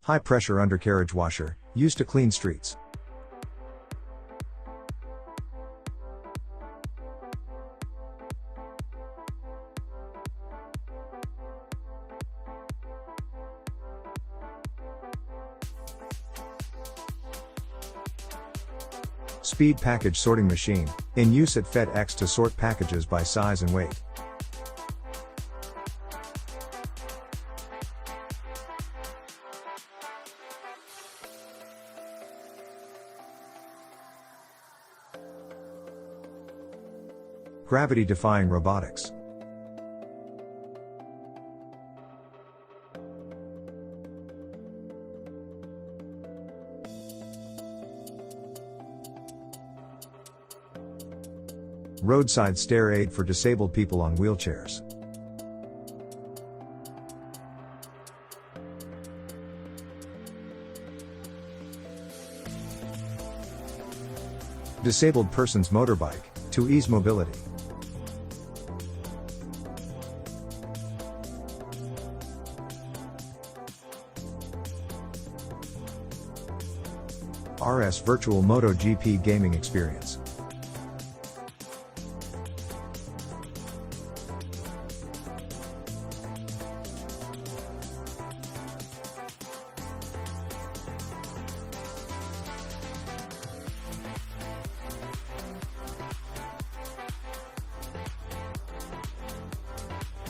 High pressure undercarriage washer, used to clean streets. Speed package sorting machine, in use at FedEx to sort packages by size and weight. Gravity-defying robotics. Roadside stair aid for disabled people on wheelchairs. Disabled person's motorbike, to ease mobility. RS Virtual MotoGP gaming experience.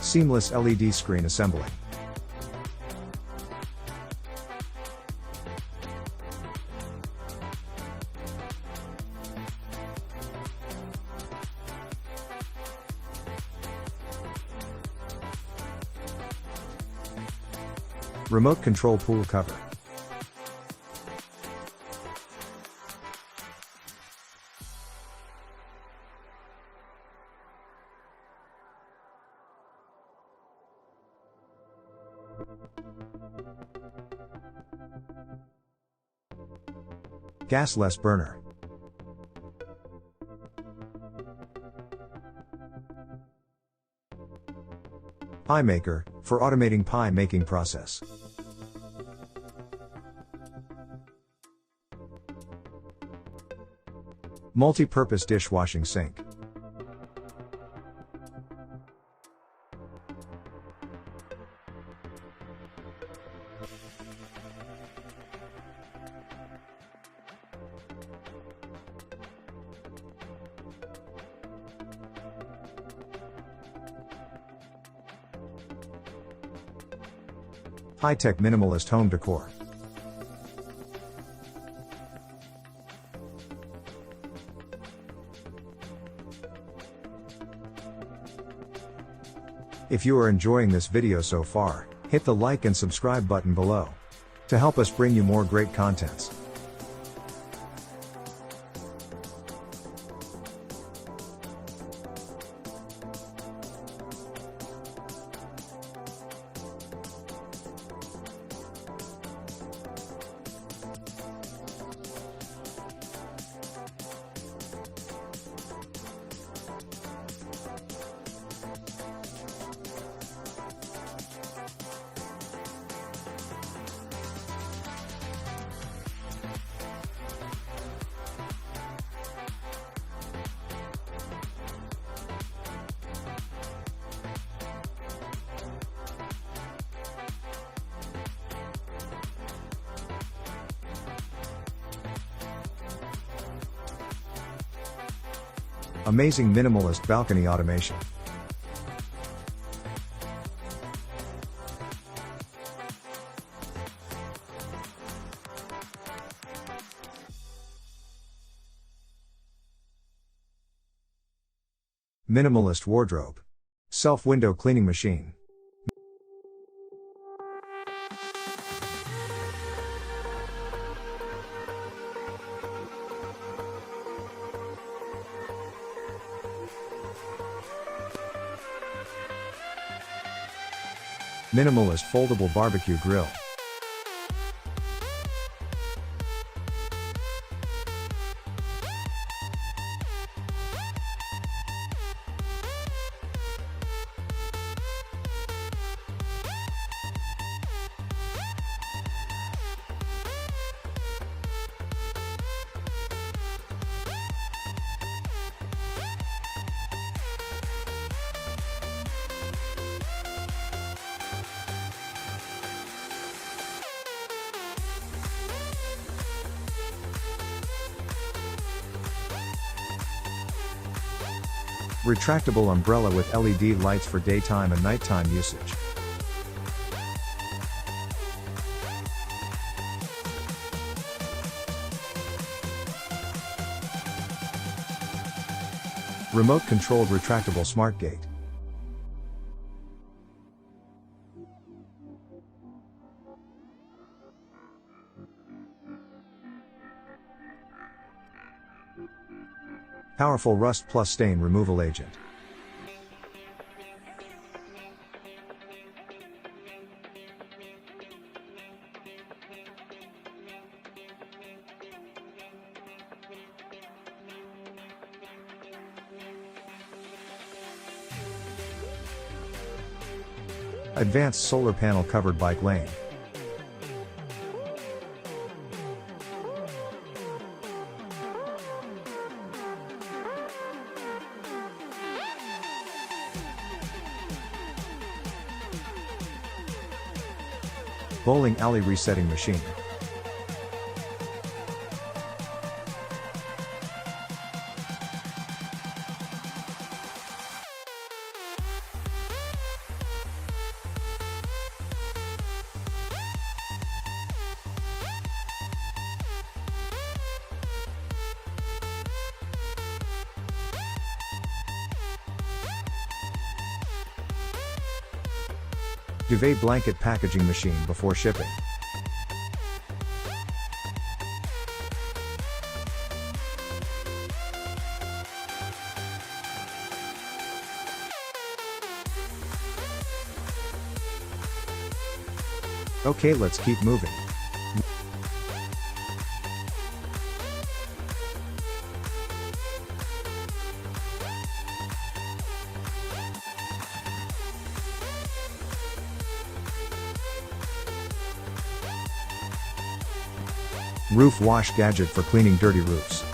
Seamless LED screen assembly. Remote control pool cover. Gasless burner. Pie maker, for automating pie making process. Multi-purpose dishwashing sink. High-tech minimalist home decor. If you are enjoying this video so far, hit the like and subscribe button below to help us bring you more great contents. Amazing minimalist balcony automation. Minimalist wardrobe. Self-window cleaning machine. Minimalist foldable barbecue grill. Retractable umbrella with LED lights for daytime and nighttime usage. Remote controlled retractable smart gate. Powerful rust plus stain removal agent. Advanced solar panel covered bike lane. Bowling alley resetting machine. Duvet blanket packaging machine before shipping. Okay, let's keep moving. Roof wash gadget for cleaning dirty roofs.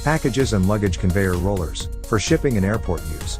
Packages and luggage conveyor rollers, for shipping and airport use.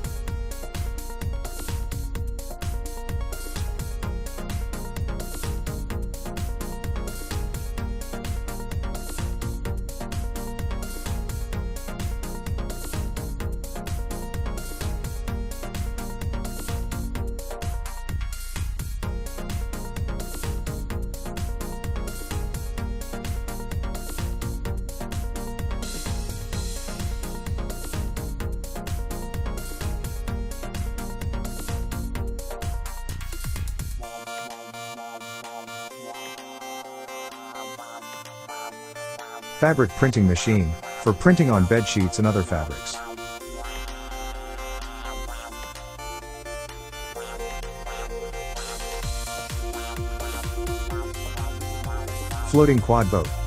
Fabric printing machine, for printing on bed sheets and other fabrics. Floating quad boat.